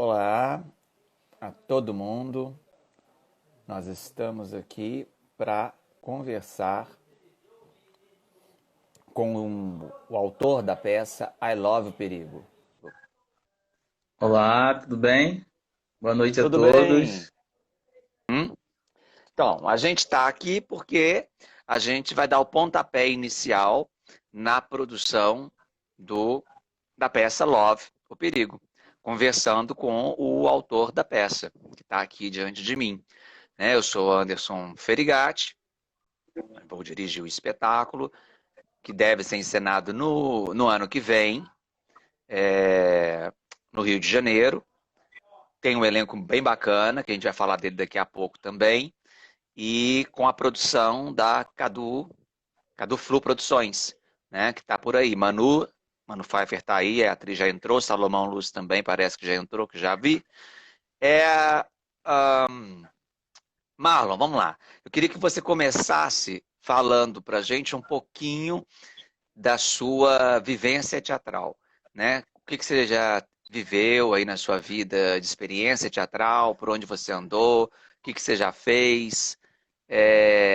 Olá a todo mundo. Nós estamos aqui para conversar com o autor da peça I Love o Perigo. Olá, tudo bem? Boa noite a Tudo bem? todos. Então, a gente está aqui porque a gente vai dar o pontapé inicial na produção da peça Love o Perigo, conversando com o autor da peça, que está aqui diante de mim. Eu sou Anderson Ferigatti, vou dirigir o espetáculo, que deve ser encenado no ano que vem, no Rio de Janeiro. Tem um elenco bem bacana, que a gente vai falar dele daqui a pouco também, e com a produção da Cadu Flu Produções, né, que está por aí. Manu Pfeiffer está aí, a atriz já entrou, Salomão Luz também parece que já entrou, que já vi. É, Marlon, vamos lá. Eu queria que você começasse falando para a gente um pouquinho da sua vivência teatral, né? O que você já viveu aí na sua vida de experiência teatral, por onde você andou, o que você já fez,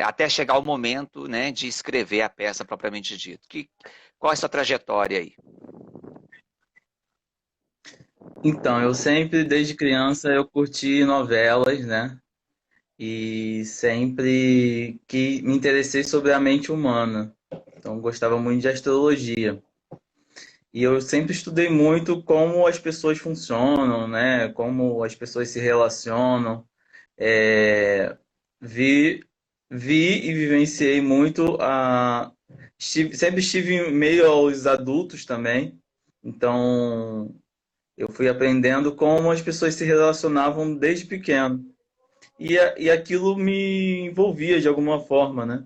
até chegar o momento, né, de escrever a peça propriamente dito. Qual é a sua trajetória aí? Então, eu sempre, desde criança, eu curti novelas, né? E sempre que me interessei sobre a mente humana. Então, eu gostava muito de astrologia. E eu sempre estudei muito como as pessoas funcionam, né? Como as pessoas se relacionam. É, vi, vi e vivenciei muito sempre estive em meio aos adultos também. Então, eu fui aprendendo como as pessoas se relacionavam desde pequeno. E aquilo me envolvia de alguma forma, né?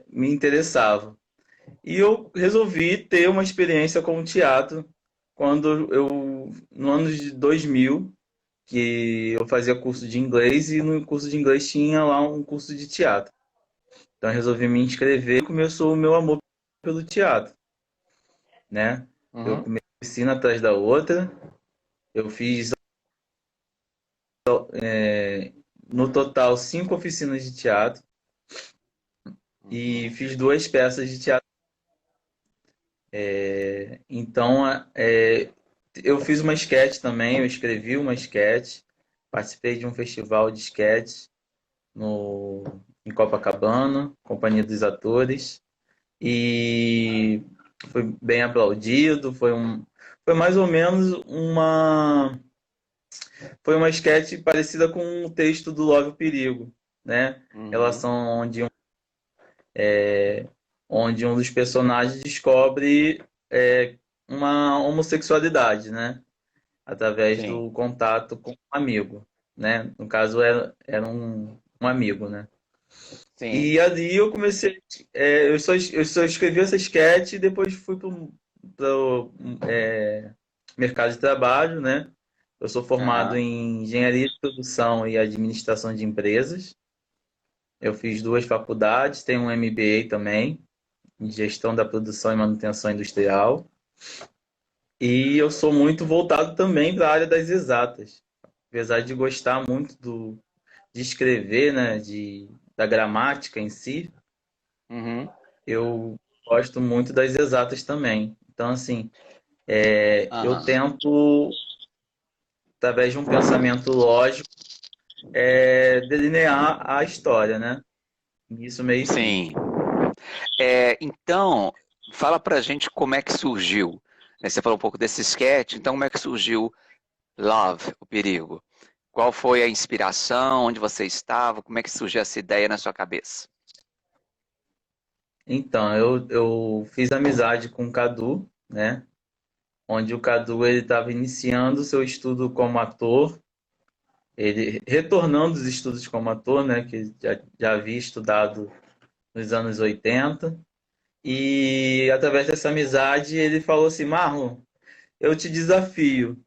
Me interessava. E eu resolvi ter uma experiência com o teatro quando no ano de 2000, que eu fazia curso de inglês e no curso de inglês tinha lá um curso de teatro. Então eu resolvi me inscrever e começou o meu amor pelo teatro, né? Eu Uhum. comecei uma oficina atrás da outra. Eu fiz no total 5 oficinas de teatro e Uhum. fiz 2 peças de teatro. Então, eu fiz uma esquete também, eu escrevi uma esquete, participei de um festival de esquete em Copacabana, Companhia dos Atores, e foi bem aplaudido, foi mais ou menos foi uma esquete parecida com o texto do Love e Perigo, né? Uhum. Relação onde um dos personagens descobre uma homossexualidade, né? Através Sim, do contato com um amigo, né? No caso, era um amigo, né? sim. E ali eu comecei, eu só escrevi essa sketch e depois fui para o mercado de trabalho, né? Eu sou formado Aham. em Engenharia de Produção e Administração de Empresas. Eu fiz 2 faculdades, tenho um MBA também, em Gestão da Produção e Manutenção Industrial. E eu sou muito voltado também para a área das exatas. Apesar de gostar muito de escrever, né, da gramática em si, Uhum. eu gosto muito das exatas também. Então, assim, eu Aham. tento, através de um pensamento lógico, delinear a história, né? Início, meio e fim. Sim. Então, fala pra gente como é que surgiu. Né? Você falou um pouco desse sketch, então como é que surgiu Love, o perigo? Qual foi a inspiração? Onde você estava? Como é que surgiu essa ideia na sua cabeça? Então, eu fiz amizade com o Cadu, né? Onde o Cadu ele estava iniciando o seu estudo como ator, ele retornando os estudos como ator, né? Que já havia estudado nos anos 80. E através dessa amizade ele falou assim: Marlon, eu te desafio.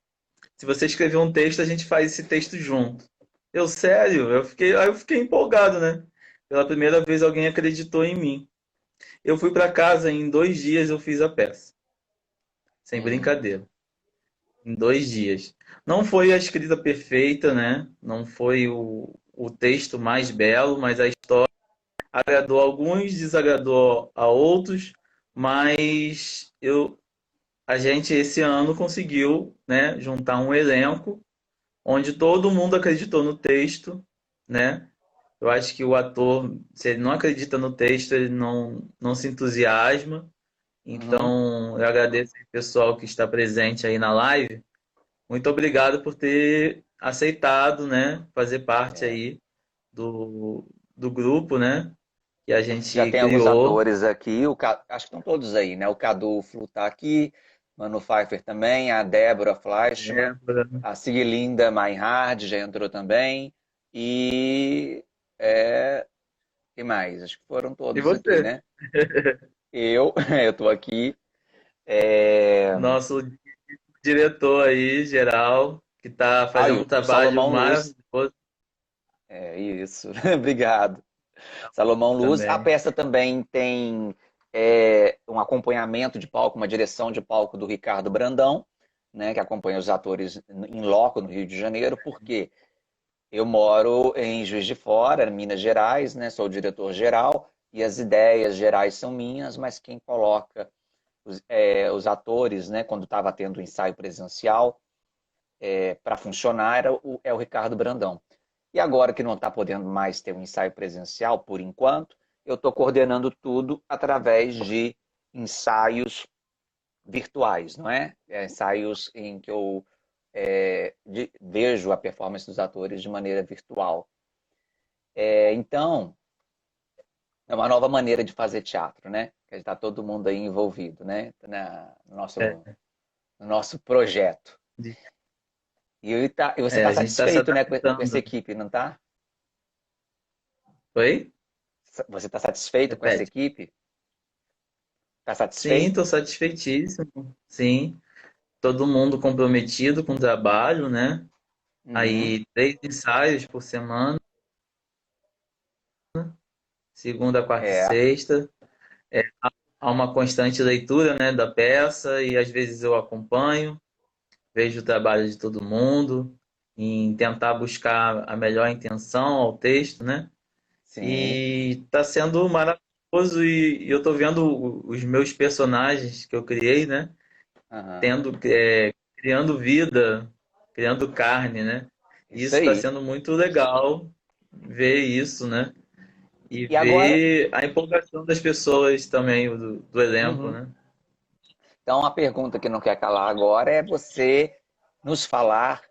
Se você escrever um texto, a gente faz esse texto junto. Eu, sério? Aí eu fiquei empolgado, né? Pela primeira vez alguém acreditou em mim. Eu fui para casa, em 2 dias eu fiz a peça. Sem Uhum. brincadeira. em 2 dias. Não foi a escrita perfeita, né? Não foi o texto mais belo, mas a história agradou a alguns, desagradou a outros, mas a gente esse ano conseguiu, né, juntar um elenco onde todo mundo acreditou no texto, né? Eu acho que o ator, se ele não acredita no texto, ele não se entusiasma. Uhum. Então, eu agradeço o pessoal que está presente aí na live. Muito obrigado por ter aceitado, né, fazer parte É. aí do grupo, né, que a Já gente tem alguns criou. atores aqui, acho que estão todos aí, né? O Cadu Flu tá aqui, Manu Pfeiffer também, a Débora Fleischmann, Débora. a Siglinda Meinhard já entrou também, e é, quem mais? Acho que foram E todos aqui, você? né? Eu tô aqui. É... Nosso diretor aí, geral, que está Ah, e fazendo um o trabalho Salomão Luz. maravilhoso É isso, obrigado. Salomão Luz. A também. peça também tem um acompanhamento de palco, uma direção de palco do Ricardo Brandão, né, que acompanha os atores em loco no Rio de Janeiro, porque eu moro em Juiz de Fora, Minas Gerais, né, sou o diretor geral, e as ideias gerais são minhas, mas quem coloca os atores, né, quando estava tendo o ensaio presencial, para funcionar é o Ricardo Brandão. E agora que não está podendo mais ter um ensaio presencial, por enquanto, eu estou coordenando tudo através de ensaios virtuais, não é? Ensaios em que eu vejo a performance dos atores de maneira virtual. Então, é uma nova maneira de fazer teatro, né? Que está todo mundo aí envolvido, né? É, No nosso projeto. E você está a gente está se satisfeito, né, com essa adaptando. equipe, não está? Oi? Você está satisfeito com essa Repete. equipe? Está Sim, estou satisfeito? satisfeitíssimo. Sim, todo mundo comprometido com o trabalho, né? Uhum. Aí, 3 ensaios por semana, segunda, quarta e É. sexta. Há uma constante leitura, né, da peça e às vezes eu acompanho, vejo o trabalho de todo mundo, em tentar buscar a melhor intenção ao texto, né? Sim. E está sendo maravilhoso e eu estou vendo os meus personagens que eu criei, né? Aham. Tendo, criando vida, criando carne, né? E Isso isso está aí. sendo muito legal ver isso, né? E E agora, ver a empolgação das pessoas também, do elenco, uhum. né? Então a pergunta que não quer calar agora é você nos falar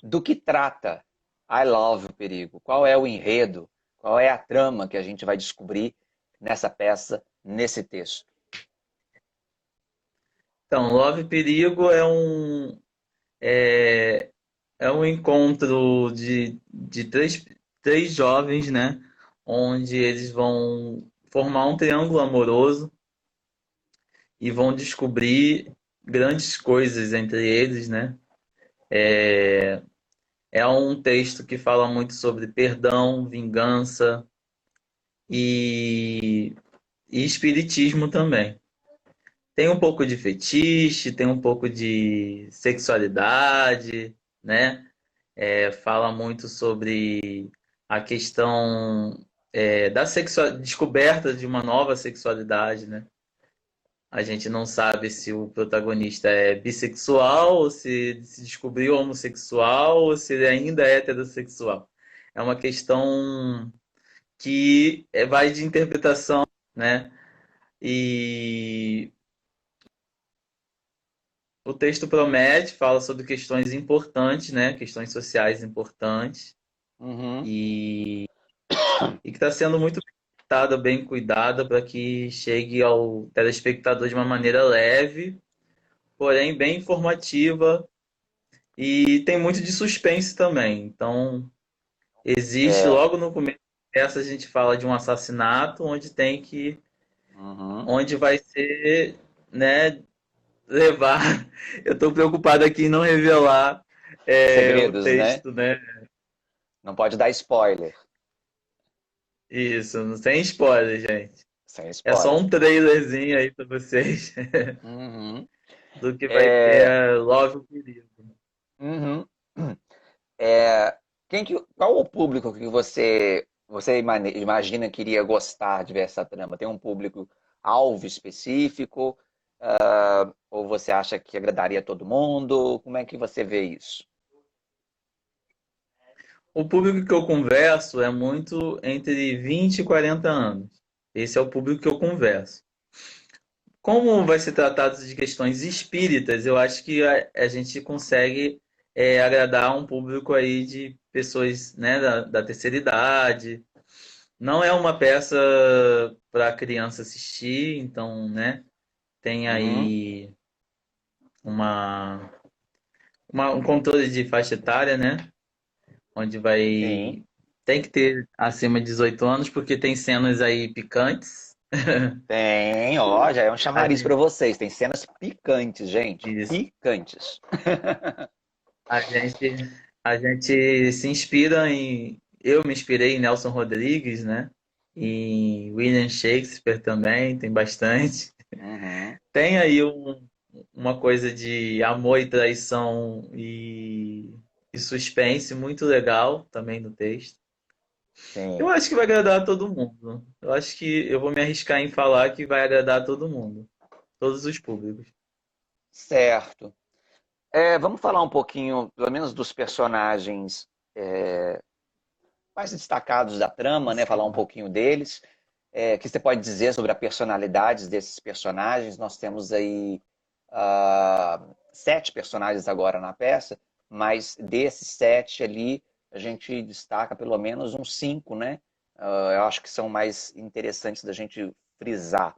do que trata I Love o Perigo. Qual é o enredo? Qual é a trama que a gente vai descobrir nessa peça, nesse texto? Então, Love e Perigo é, é um encontro de três jovens, né? Onde eles vão formar um triângulo amoroso e vão descobrir grandes coisas entre eles, né? É um texto que fala muito sobre perdão, vingança e, e espiritismo também. Tem um pouco de fetiche, tem um pouco de sexualidade, né? Fala muito sobre a questão da descoberta de uma nova sexualidade, né? A gente não sabe se o protagonista é bissexual, ou se ele se descobriu homossexual, ou se ele ainda é heterossexual. É uma questão que vai de interpretação, né? E o texto promete, fala sobre questões importantes, né? Questões sociais importantes Uhum. e que está sendo muito tratada, bem cuidada para que chegue ao telespectador de uma maneira leve, porém bem informativa e tem muito de suspense também. Então, existe É. logo no começo dessa a gente fala de um assassinato Uhum. onde vai ser, né, levar. Eu estou preocupado aqui em não revelar o Segredos, né? texto, né? Não pode dar spoiler. Isso, não tem spoiler, gente. Sem É só spoiler. um trailerzinho aí para vocês. Uhum. do que vai É, ser Love o Perigo. uhum. É, qual o público que você imagina que iria gostar de ver essa trama? Tem um público alvo específico? Ou você acha que agradaria todo mundo? Como é que você vê isso? O público que eu converso é muito entre 20 e 40 anos. Esse é o público que eu converso. Como vai ser tratado de questões espíritas, eu acho que a gente consegue agradar um público aí de pessoas, né, da terceira idade. Não é uma peça para criança assistir, então, né, tem Uhum, aí uma, um controle de faixa etária, né, onde sim. vai tem que ter acima de 18 anos, porque tem cenas aí picantes. Tem, ó, já é um A chamariz para gente, vocês. Tem cenas picantes, gente. isso. Picantes. A gente, a gente se inspira em. Eu me inspirei em Nelson Rodrigues, né? Em William Shakespeare também, tem bastante. Uhum, Tem aí uma coisa de amor e traição e suspense muito legal também no texto. Eu sim, acho que vai agradar a todo mundo. Eu acho que eu vou me arriscar em falar que vai agradar a todo mundo, todos os públicos. certo. Vamos falar um pouquinho, pelo menos, dos personagens mais destacados da trama, né? Falar um pouquinho deles. O que você pode dizer sobre a personalidade desses personagens? Nós temos aí 7 personagens agora na peça, mas desses 7 ali, a gente destaca pelo menos uns 5, né? Eu acho que são mais interessantes da gente frisar.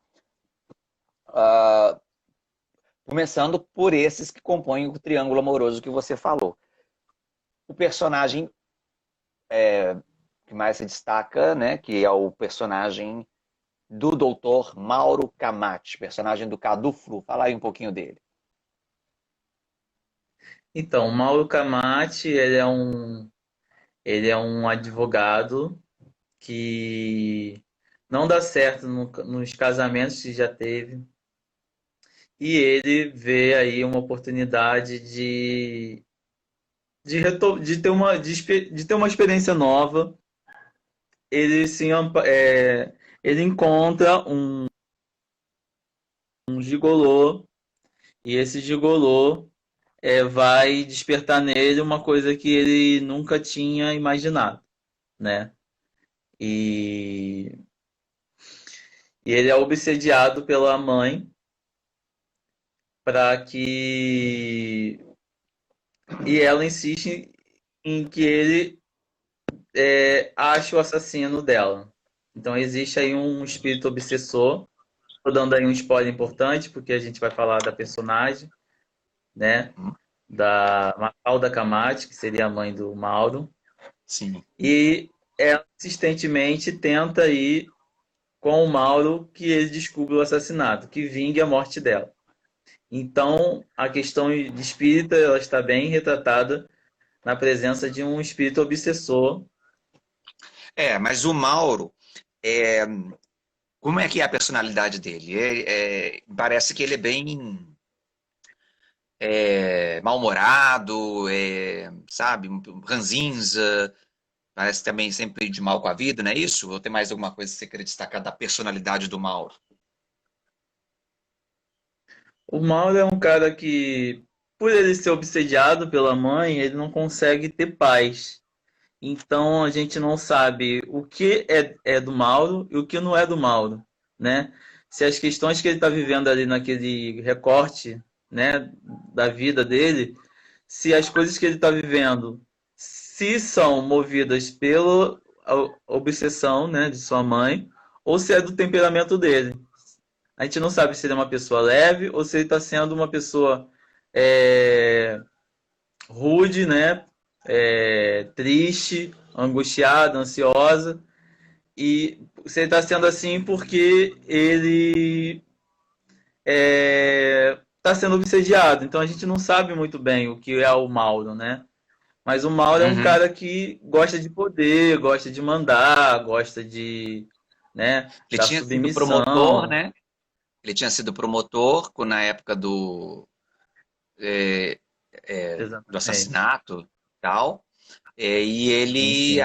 Começando por esses que compõem o triângulo amoroso que você falou. O personagem que mais se destaca, né, que é o personagem do Doutor Mauro Camatti, personagem do Cadu Flu. Fala aí um pouquinho dele. Então, Mauro Camati, ele é um advogado que não dá certo nos casamentos que já teve. E ele vê aí uma oportunidade de ter de ter uma experiência nova. Ele ele encontra um gigolô e esse gigolô vai despertar nele uma coisa que ele nunca tinha imaginado, né? E, e ele é obsediado pela mãe para que e ela insiste em que ele ache o assassino dela. Então existe aí um espírito obsessor. Estou dando aí um spoiler importante porque a gente vai falar da personagem, né? Da Mafalda Camati, que seria a mãe do Mauro, Sim. e ela insistentemente tenta ir com o Mauro que ele descubra o assassinato, que vingue a morte dela. Então, a questão de espírita ela está bem retratada na presença de um espírito obsessor. Mas o Mauro, é, como é que é a personalidade dele? Parece que ele é bem mal-humorado, sabe, ranzinza, parece também sempre de mal com a vida, não é isso? Ou tem mais alguma coisa que você queria destacar da personalidade do Mauro? O Mauro é um cara que, por ele ser obsediado pela mãe, ele não consegue ter paz. Então a gente não sabe o que é do Mauro e o que não é do Mauro, né? Se as questões que ele está vivendo ali naquele recorte, né, da vida dele, se as coisas que ele está vivendo, se são movidas pela obsessão, né, de sua mãe, ou se é do temperamento dele. A gente não sabe se ele é uma pessoa leve ou se ele está sendo uma pessoa é, rude, né? Triste, angustiada, ansiosa. E se ele está sendo assim porque ele está sendo obsediado. Então a gente não sabe muito bem o que é o Mauro, né? Mas o Mauro é um Uhum. cara que gosta de poder, gosta de mandar, gosta de, né, Ele da tinha sido promotor, submissão. né? Ele tinha sido promotor na época é, do Exatamente. assassinato e tal, e Sim, ele sim.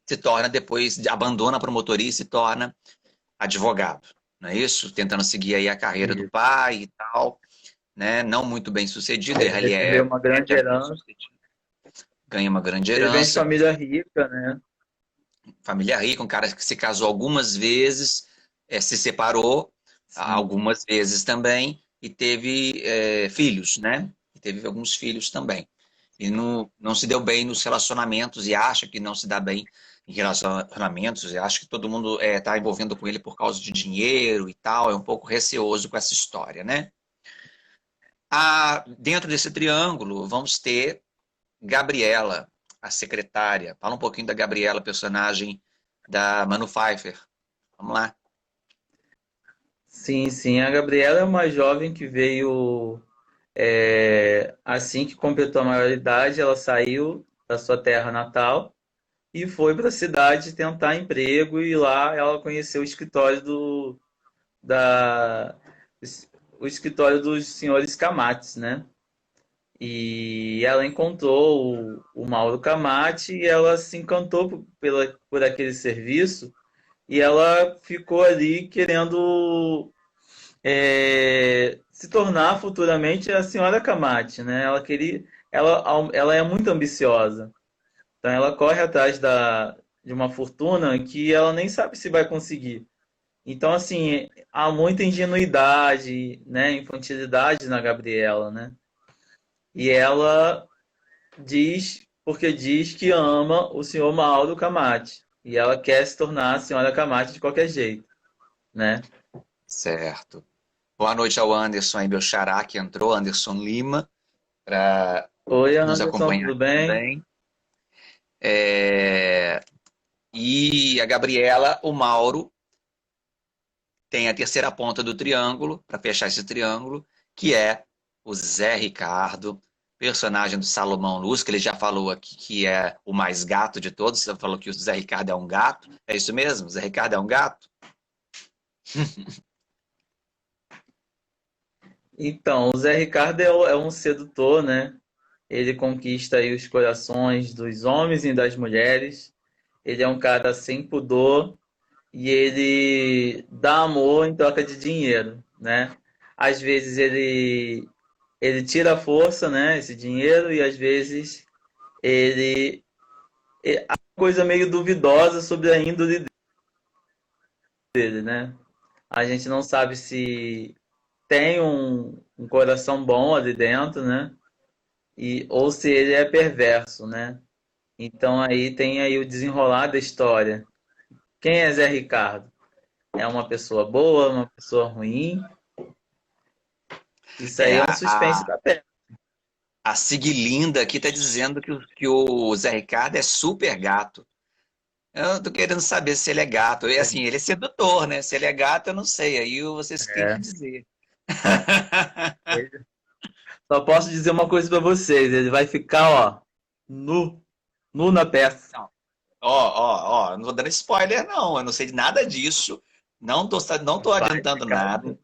se torna depois, abandona a promotoria e se torna advogado, não é isso? Tentando seguir aí a carreira do Isso. pai e tal, né? Não muito bem sucedido, Ele ele é recebeu uma grande médiamente bem herança. sucedido, ganha uma grande Ele vem de herança, família rica, né? família rica, um cara que se casou algumas vezes, se separou Sim. algumas vezes também e teve filhos, né? E teve alguns filhos também. E não se deu bem nos relacionamentos e acha que não se dá bem em relacionamentos e acha que todo mundo está envolvendo com ele por causa de dinheiro e tal, é um pouco receoso com essa história, né? Dentro desse triângulo, vamos ter Gabriela, a secretária. Fala um pouquinho da Gabriela, personagem da Manu Pfeiffer. Vamos lá. Sim, sim. A Gabriela é uma jovem que veio assim que completou a maioridade, ela saiu da sua terra natal e foi para a cidade tentar emprego e lá ela conheceu o escritório da, o escritório dos senhores Camates, né? E ela encontrou o Mauro Camate e ela se encantou por aquele serviço e ela ficou ali querendo se tornar futuramente a senhora Camate, né? Ela é muito ambiciosa, então ela corre atrás de uma fortuna que ela nem sabe se vai conseguir. Então, assim, há muita ingenuidade, né, infantilidade na Gabriela, né? E ela porque diz que ama o senhor Mauro Camate. E ela quer se tornar a senhora Camate de qualquer jeito, né? Certo. Boa noite ao Anderson aí, meu xará, que entrou, Anderson Lima, para Oi, nos Anderson, acompanhar tudo aqui bem? também. É, E a Gabriela, o Mauro, tem a terceira ponta do triângulo, para fechar esse triângulo, que é o Zé Ricardo, personagem do Salomão Luz, que ele já falou aqui que é o mais gato de todos. Você falou que o Zé Ricardo é um gato. É isso mesmo? O Zé Ricardo é um gato? Então, o Zé Ricardo é um sedutor, né? Ele conquista aí os corações dos homens e das mulheres. Ele é um cara sem pudor e ele dá amor em troca de dinheiro, né? Às vezes ele tira a força, né, esse dinheiro e às vezes ele há uma coisa meio duvidosa sobre a índole dele, né? A gente não sabe se tem um coração bom ali dentro, né? Ou se ele é perverso, né? Então aí tem aí o desenrolar da história. Quem é Zé Ricardo? É uma pessoa boa, uma pessoa ruim? Isso É, aí é um suspense a, da peça. a Siglinda aqui está dizendo que o Zé Ricardo é super gato. Eu tô querendo saber se ele é gato. E assim, ele é sedutor, né? Se ele é gato, eu não sei. Aí vocês têm que É. dizer. Só posso dizer uma coisa pra vocês, ele vai ficar, ó, nu, nu na peça. Não. Ó, não vou dando spoiler, não. Eu não sei de nada disso. Não tô Vai adiantando ficar nada. nu.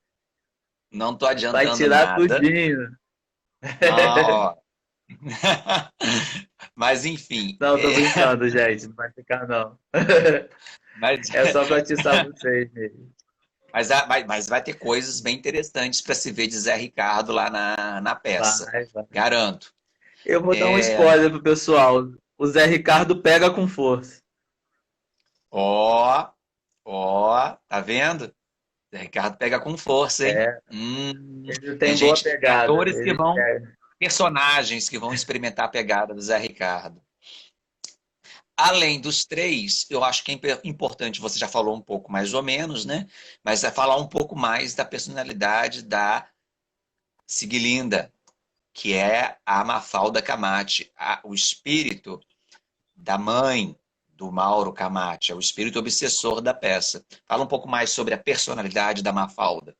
Não tô Vai adiantando tirar nada. tudinho. Não, ó. Mas enfim. Não, tô brincando, gente, não vai ficar não. Mas, É só pra atiçar vocês mesmo. mas vai ter coisas bem interessantes para se ver de Zé Ricardo lá na peça. Vai, vai. Garanto. Eu vou dar um É, spoiler pro pessoal. O Zé Ricardo pega com força. ó, tá vendo? Zé Ricardo pega com força, hein? É, ele Tem tem boa gente, tem pegada. atores que vão, personagens que vão experimentar a pegada do Zé Ricardo. Além dos três, eu acho que é importante, você já falou um pouco mais ou menos, né? Mas é falar um pouco mais da personalidade da Siglinda, que é a Mafalda Camate, o espírito da mãe do Mauro Camate, é o espírito obsessor da peça. Fala um pouco mais sobre a personalidade da Mafalda.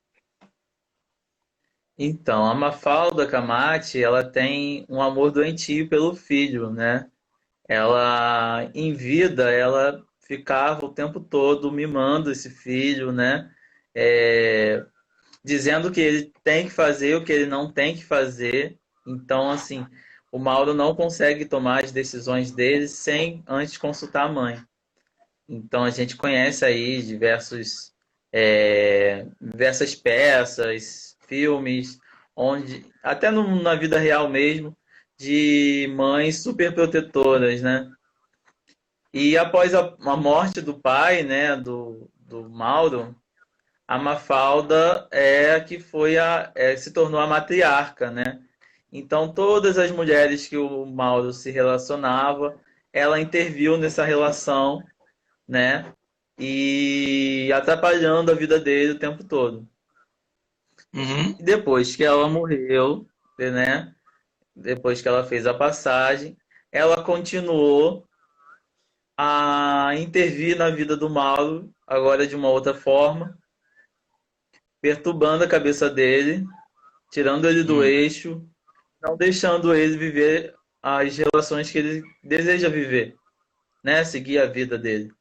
Então, a Mafalda Camate, ela tem um amor doentio pelo filho, né? Ela, em vida, ela ficava o tempo todo mimando esse filho, né? É, dizendo o que ele tem que fazer, o que ele não tem que fazer. Então, assim, o Mauro não consegue tomar as decisões dele sem antes consultar a mãe. Então, a gente conhece aí diversas peças, filmes, onde, até na vida real mesmo, de mães super protetoras, né? E após a morte do pai, né, do Mauro, a Mafalda é a que se tornou a matriarca, né? Então, todas as mulheres que o Mauro se relacionava, ela interviu nessa relação, né? E atrapalhando a vida dele o tempo todo. Uhum. E depois que ela morreu, né? Depois que ela fez a passagem, ela continuou a intervir na vida do Mauro, agora de uma outra forma, perturbando a cabeça dele, tirando ele do Hum. eixo, não deixando ele viver as relações que ele deseja viver, né? Seguir a vida dele.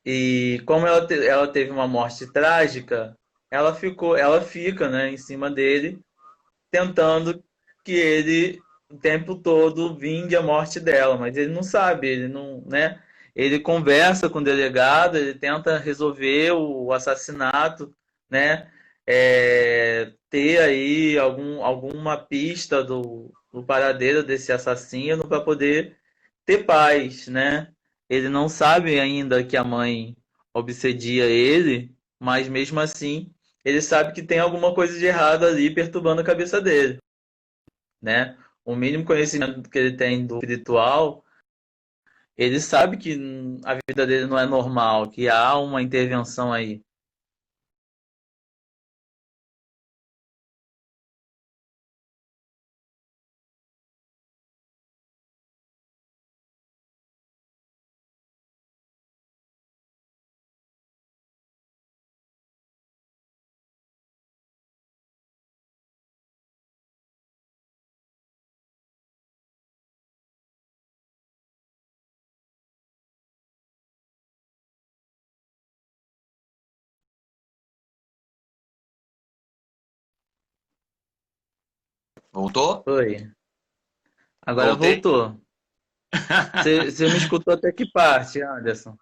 E como ela teve uma morte trágica, ela fica, né, em cima dele, tentando que ele o tempo todo vingue a morte dela, mas ele não sabe, ele não, né? Ele conversa com o delegado, ele tenta resolver o assassinato, né? Ter aí alguma pista do paradeiro desse assassino para poder ter paz, né? Ele não sabe ainda que a mãe obsedia ele, mas mesmo assim ele sabe que tem alguma coisa de errado ali perturbando a cabeça dele, né? O mínimo conhecimento que ele tem do espiritual, ele sabe que a vida dele não é normal, que há uma intervenção aí. Voltou? Foi. Agora Voltei. voltou. Você me escutou até que parte, Anderson?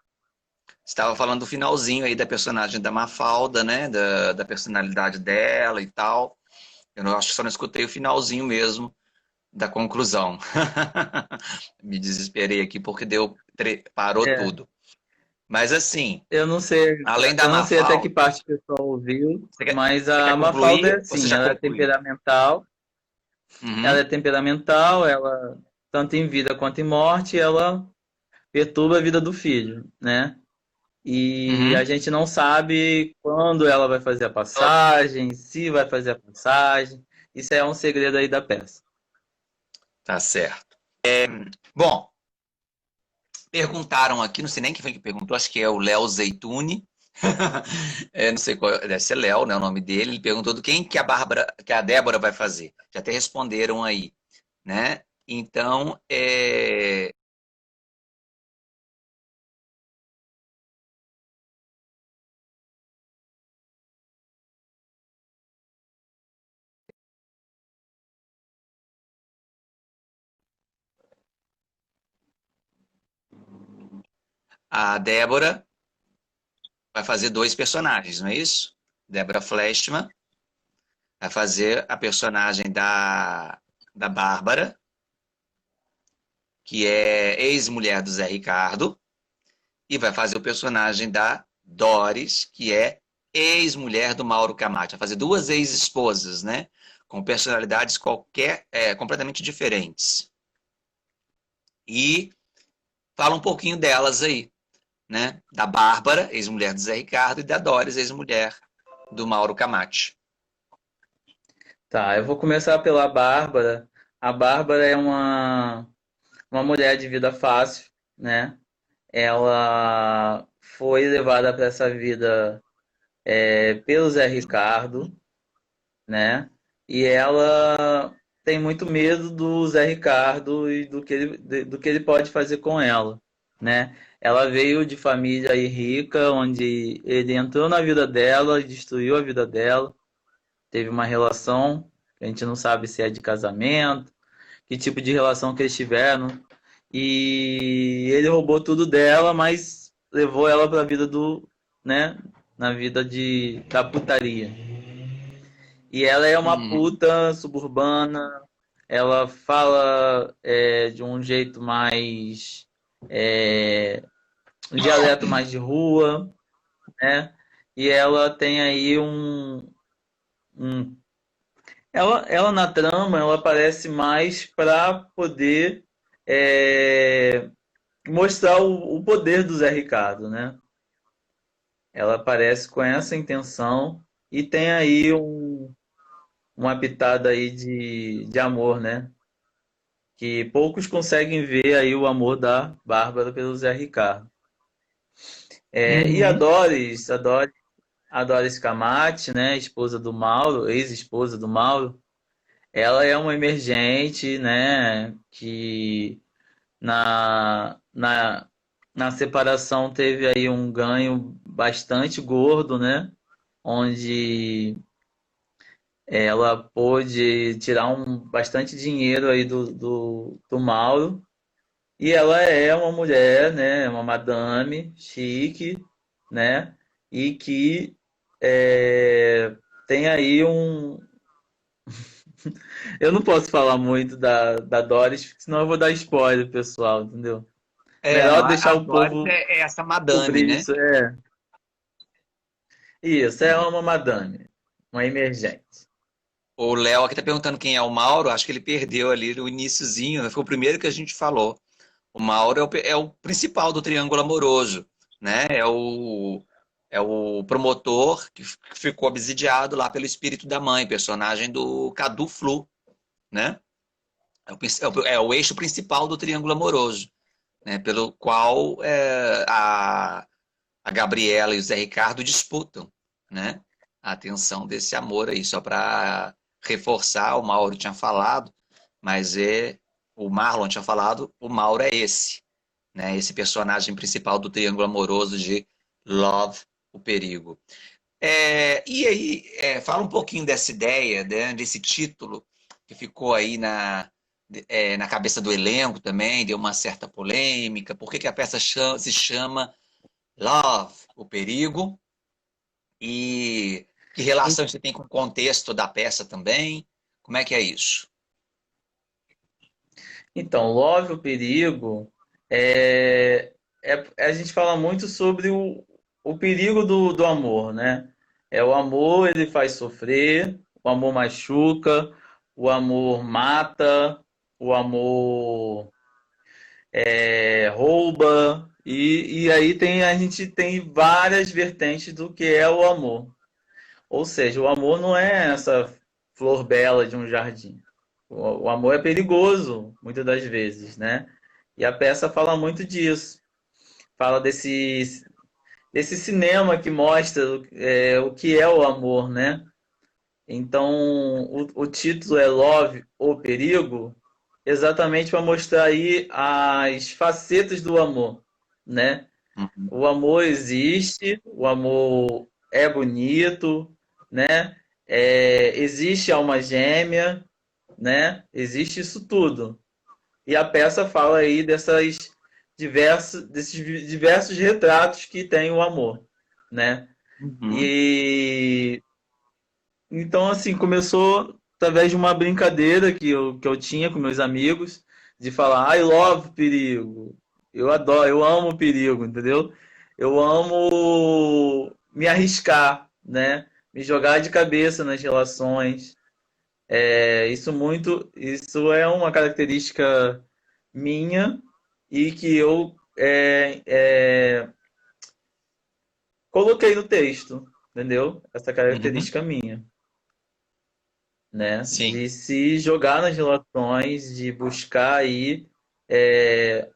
Estava falando do finalzinho aí da personagem da Mafalda, né? Da personalidade dela e tal. Eu não, acho que só não escutei o finalzinho mesmo da conclusão. Me desesperei aqui porque parou É, tudo. Mas assim, eu não sei, além da eu não sei até que Mafalda, parte o pessoal ouviu, você quer, mas você quer a Mafalda é concluir ou você assim, já ela é concluiu? temperamental, Uhum, ela, tanto em vida quanto em morte, ela perturba a vida do filho, né? E a uhum. gente não sabe quando ela vai fazer a passagem, se vai fazer a passagem. Isso é um segredo aí da peça. Tá certo. Bom, perguntaram aqui, não sei nem quem foi que perguntou, acho que é o Léo Zeituni. Não sei qual, deve ser Léo, né, o nome dele. Ele perguntou do quem que a Bárbara, que a Débora vai fazer. Já até responderam aí, né? Então, a Débora vai fazer dois personagens, não é isso? Débora Fleshman vai fazer a personagem da Bárbara, que é ex-mulher do Zé Ricardo, e vai fazer o personagem da Doris, que é ex-mulher do Mauro Camati. Vai fazer duas ex-esposas, né? Com personalidades completamente diferentes. E fala um pouquinho delas aí, né? Da Bárbara, ex-mulher do Zé Ricardo, e da Doris, ex-mulher do Mauro Camati. Tá, eu vou começar pela Bárbara. A Bárbara é uma mulher de vida fácil, né? Ela foi levada para essa vida pelo Zé Ricardo, né? E ela tem muito medo do Zé Ricardo e do que ele pode fazer com ela, né? Ela veio de família aí rica, onde ele entrou na vida dela, destruiu a vida dela, teve uma relação, a gente não sabe se é de casamento, que tipo de relação que eles tiveram, e ele roubou tudo dela, mas levou ela para a vida do, né, na vida da putaria. E ela é uma Uhum. puta suburbana, ela fala de um jeito mais um dialeto mais de rua, né? E ela tem aí um ela na trama, ela aparece mais para poder é, mostrar o poder do Zé Ricardo, né? Ela aparece com essa intenção e tem aí uma pitada aí de amor, né? Que poucos conseguem ver aí o amor da Bárbara pelo Zé Ricardo. E Uhum. A Doris Camatti, né, esposa do Mauro, ex-esposa do Mauro, ela é uma emergente, né, que na separação teve aí um ganho bastante gordo, né, onde ela pôde tirar bastante dinheiro aí do Mauro. E ela é uma mulher, né, uma madame chique, né, e que tem aí Eu não posso falar muito da Doris, senão eu vou dar spoiler, pessoal, entendeu? Não, Melhor deixar a o Doris povo é essa madame, descobrir né? isso. Isso, é uma madame, uma emergente. O Léo aqui tá perguntando quem é o Mauro. Acho que ele perdeu ali no iniciozinho, né? Foi o primeiro que a gente falou. O Mauro é o principal do triângulo amoroso, né? É o promotor que ficou obsidiado lá pelo espírito da mãe, personagem do Cadu Flu, né? É o eixo principal do triângulo amoroso, né? Pelo qual a Gabriela e o Zé Ricardo disputam, né? A atenção desse amor aí, só para reforçar, o Mauro tinha falado, mas o Marlon tinha falado, o Mauro é esse, né? Esse personagem principal do triângulo amoroso de Love, o perigo. E aí, fala um pouquinho dessa ideia, né, desse título que ficou aí na cabeça do elenco também, deu uma certa polêmica. Por que que a peça se chama Love, o perigo? E que relação você tem com o contexto da peça também? Como é que é isso? Então, Love, o perigo, a gente fala muito sobre o perigo do amor, né? O amor, ele faz sofrer, o amor machuca, o amor mata, o amor rouba, e aí a gente tem várias vertentes do que é o amor. Ou seja, o amor não é essa flor bela de um jardim. O amor é perigoso, muitas das vezes, né? E a peça fala muito disso. Fala desse cinema que mostra o que é o amor, né? Então, o título é Love, o Perigo, exatamente para mostrar aí as facetas do amor, né? Uhum. O amor existe, o amor é bonito, né? Existe alma gêmea, né? Existe isso tudo. E a peça fala aí desses diversos retratos que tem o amor, né? Uhum. E então assim começou através de uma brincadeira que eu tinha com meus amigos de falar I love perigo. Eu adoro, eu amo perigo, entendeu? Eu amo me arriscar, né? Me jogar de cabeça nas relações. Isso é uma característica minha e que eu coloquei no texto, entendeu? Essa Uhum. característica minha, né? Sim. De se jogar nas relações, de buscar aí é,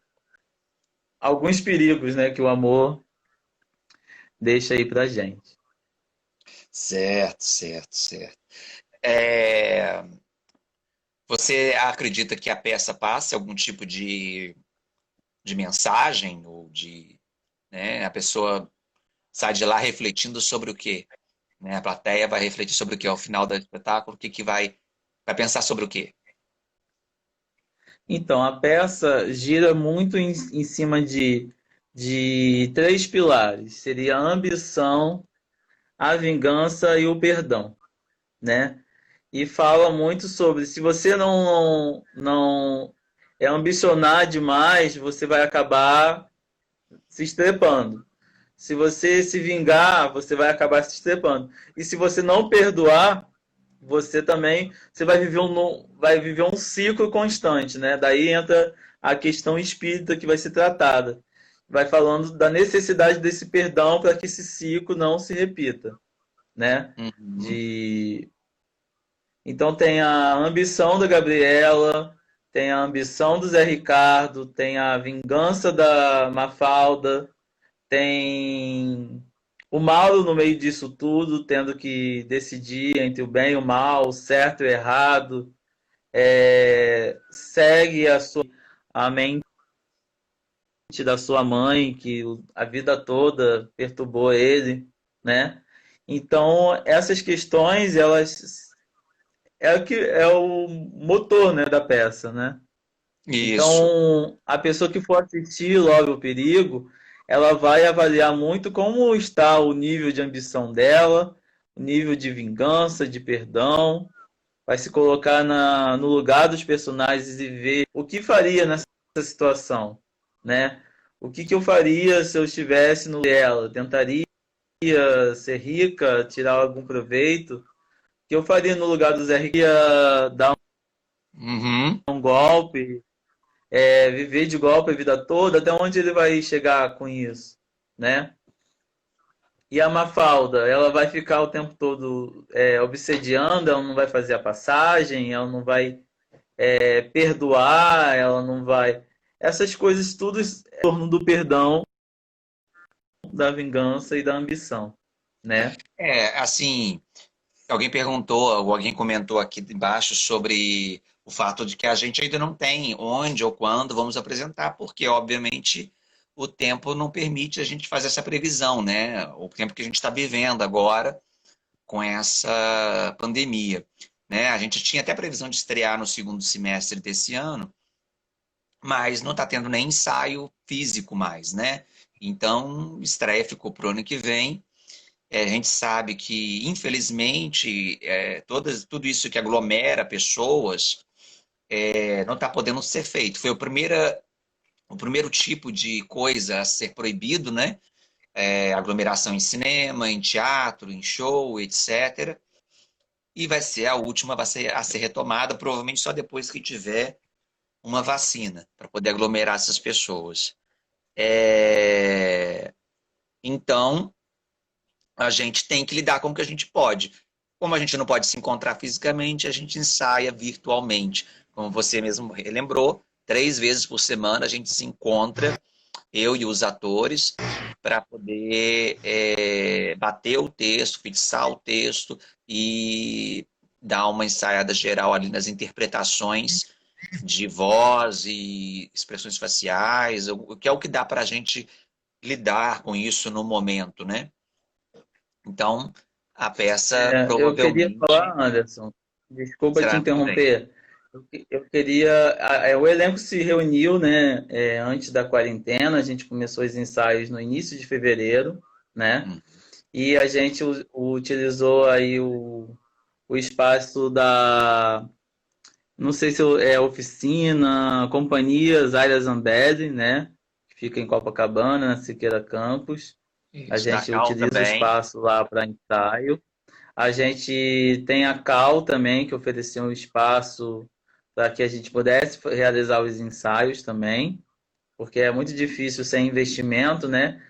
alguns perigos, né? Que o amor deixa aí pra gente. Certo, certo, certo. É, Você acredita que a peça passe algum tipo de de mensagem ou de, né, a pessoa sai de lá refletindo sobre o quê? Né? A plateia vai refletir sobre o quê? Ao final do espetáculo, o que que vai pensar sobre o quê? Então, a peça gira muito em cima de três pilares. Seria a ambição, a vingança e o perdão, né? E fala muito sobre se você não é ambicionar demais, você vai acabar se estrepando. Se você se vingar, você vai acabar se estrepando. E se você não perdoar, você vai viver um ciclo constante, né? Daí entra a questão espírita que vai ser tratada. Vai falando da necessidade desse perdão para que esse ciclo não se repita, né? Uhum. De Então tem a ambição da Gabriela, tem a ambição do Zé Ricardo, tem a vingança da Mafalda, tem o Mauro no meio disso tudo, tendo que decidir entre o bem e o mal, o certo e o errado. Segue a mente da sua mãe, que a vida toda perturbou ele, né? Então, essas questões, elas é o que é o motor, né, da peça, né? Isso. Então, a pessoa que for assistir logo o perigo, ela vai avaliar muito como está o nível de ambição dela, o nível de vingança, de perdão, vai se colocar no lugar dos personagens e ver o que faria nessa situação, né? O que eu faria se eu estivesse no lugar dela? Tentaria ser rica, tirar algum proveito? O que eu faria no lugar do Zé Rico? Ia dar Uhum. um golpe, viver de golpe a vida toda, até onde ele vai chegar com isso, né? E a Mafalda, ela vai ficar o tempo todo obsediando, ela não vai fazer a passagem, ela não vai perdoar, ela não vai. Essas coisas tudo em torno do perdão, da vingança e da ambição, né? Assim, alguém perguntou, ou alguém comentou aqui embaixo sobre o fato de que a gente ainda não tem onde ou quando vamos apresentar, porque, obviamente, o tempo não permite a gente fazer essa previsão, né? O tempo que a gente está vivendo agora com essa pandemia, né? A gente tinha até previsão de estrear no segundo semestre desse ano, mas não está tendo nem ensaio físico mais, né? Então, estreia ficou para o ano que vem. A gente sabe que, infelizmente, tudo isso que aglomera pessoas não está podendo ser feito. Foi o primeiro tipo de coisa a ser proibido, né? Aglomeração em cinema, em teatro, em show, etc. E vai ser a última a ser retomada, provavelmente só depois que tiver uma vacina, para poder aglomerar essas pessoas. Então, a gente tem que lidar com o que a gente pode. Como a gente não pode se encontrar fisicamente, a gente ensaia virtualmente. Como você mesmo lembrou, 3 vezes por semana a gente se encontra, eu e os atores, para poder bater o texto, fixar o texto e dar uma ensaiada geral ali nas interpretações de voz e expressões faciais, o que é o que dá para a gente lidar com isso no momento, né? Então, a peça Eu queria provavelmente falar, Anderson, desculpa te será ano que vem. interromper. Eu queria. O elenco se reuniu, né, antes da quarentena, a gente começou os ensaios no início de fevereiro, né? Hum. E a gente utilizou aí o espaço da, não sei se é oficina, Companhias Área Zambelli, né? Que fica em Copacabana, na Siqueira Campos. A Isso, da gente Cal utiliza o também. espaço lá para ensaio. A gente tem a Cal também, que ofereceu um espaço para que a gente pudesse realizar os ensaios também, porque é muito difícil sem investimento, né?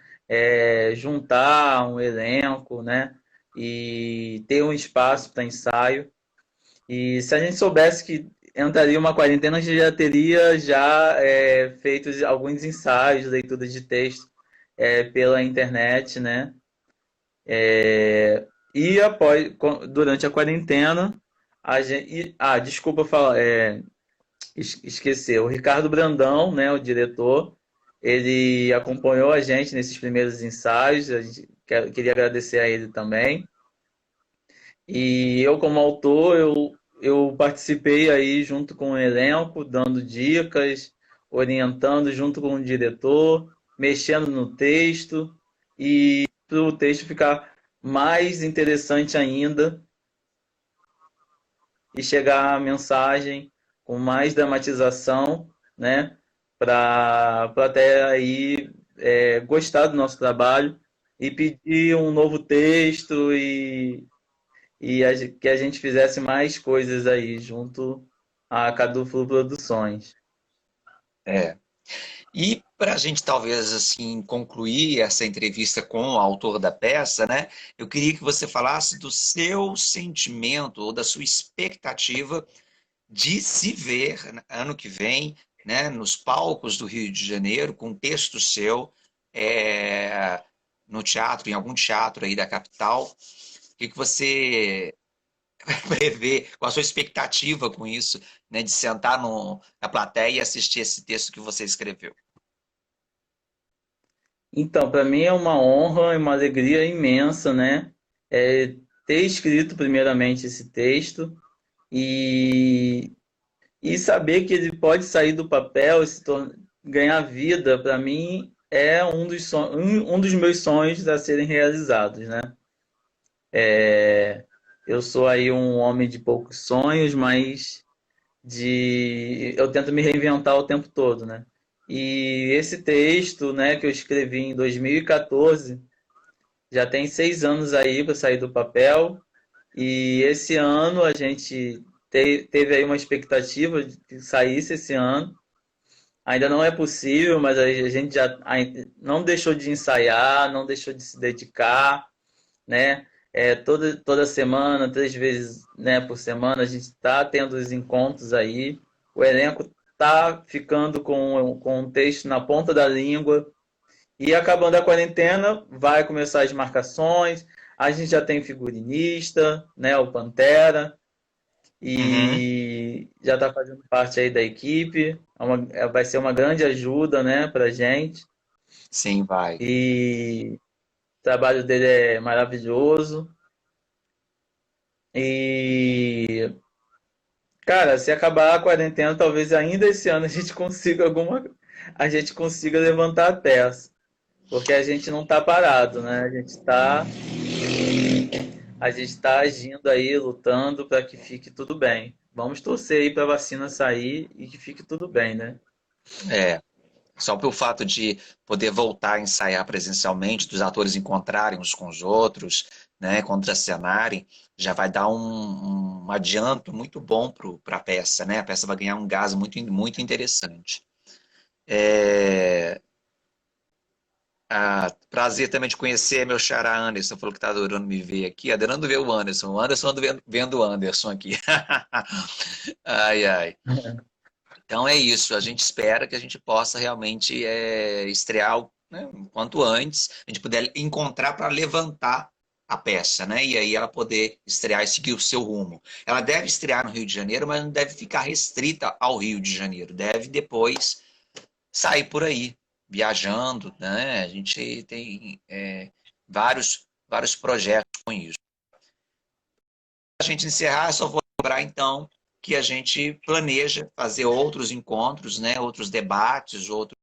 Juntar um elenco, né? E ter um espaço para ensaio. E se a gente soubesse que entraria uma quarentena, a gente já teria feito alguns ensaios, leituras de texto pela internet, né? E durante a quarentena, a gente. Desculpa falar, esquecer. O Ricardo Brandão, né, o diretor, Ele acompanhou a gente nesses primeiros ensaios, queria agradecer a ele também. E eu, como autor, eu participei aí junto com o elenco, dando dicas, orientando junto com o diretor, mexendo no texto, e para o texto ficar mais interessante ainda e chegar a mensagem com mais dramatização, né? Para até aí gostar do nosso trabalho e pedir um novo texto que a gente fizesse mais coisas aí junto a Caduflo Produções. É. E para a gente talvez assim concluir essa entrevista com o autor da peça, né? Eu queria que você falasse do seu sentimento ou da sua expectativa de se ver ano que vem, né, nos palcos do Rio de Janeiro, com um texto seu, no teatro, em algum teatro aí da capital. O que você prevê, qual a sua expectativa com isso, né, de sentar na plateia e assistir esse texto que você escreveu? Então, para mim é uma honra e uma alegria imensa, né? Ter escrito primeiramente esse texto e, e saber que ele pode sair do papel e ganhar vida, para mim é um dos meus sonhos a serem realizados, né? Eu sou aí um homem de poucos sonhos, mas eu tento me reinventar o tempo todo, né? E esse texto, né, que eu escrevi em 2014, já tem 6 anos aí para sair do papel. E esse ano a gente teve aí uma expectativa de que saísse esse ano. Ainda não é possível, mas a gente já não deixou de ensaiar, não deixou de se dedicar, né? Toda semana, 3 vezes, né, por semana, a gente está tendo os encontros aí. O elenco está ficando com o texto na ponta da língua. E acabando a quarentena, vai começar as marcações. A gente já tem figurinista, né, o Pantera, Uhum. e já está fazendo parte aí da equipe. Vai ser uma grande ajuda, né, para gente. Sim, vai. E o trabalho dele é maravilhoso. E, cara, se acabar a quarentena, talvez ainda esse ano a gente consiga levantar a peça, porque a gente não está parado, né? A gente está agindo aí, lutando para que fique tudo bem. Vamos torcer aí para a vacina sair e que fique tudo bem, né? É. Só pelo fato de poder voltar a ensaiar presencialmente, dos atores encontrarem uns com os outros, né, contracenarem, já vai dar um adianto muito bom para a peça, né? A peça vai ganhar um gás muito interessante. É, prazer também de conhecer meu xará Anderson, falou que está adorando me ver aqui, adorando ver o Anderson anda vendo o Anderson aqui. Ai, ai. Então é isso, a gente espera que a gente possa realmente estrear né, o quanto antes, a gente puder encontrar para levantar a peça, né? E aí ela poder estrear e seguir o seu rumo. Ela deve estrear no Rio de Janeiro, mas não deve ficar restrita ao Rio de Janeiro. Deve depois sair por aí, viajando, né? A gente tem vários projetos com isso. Para a gente encerrar, só vou lembrar então que a gente planeja fazer outros encontros, né? Outros debates, outros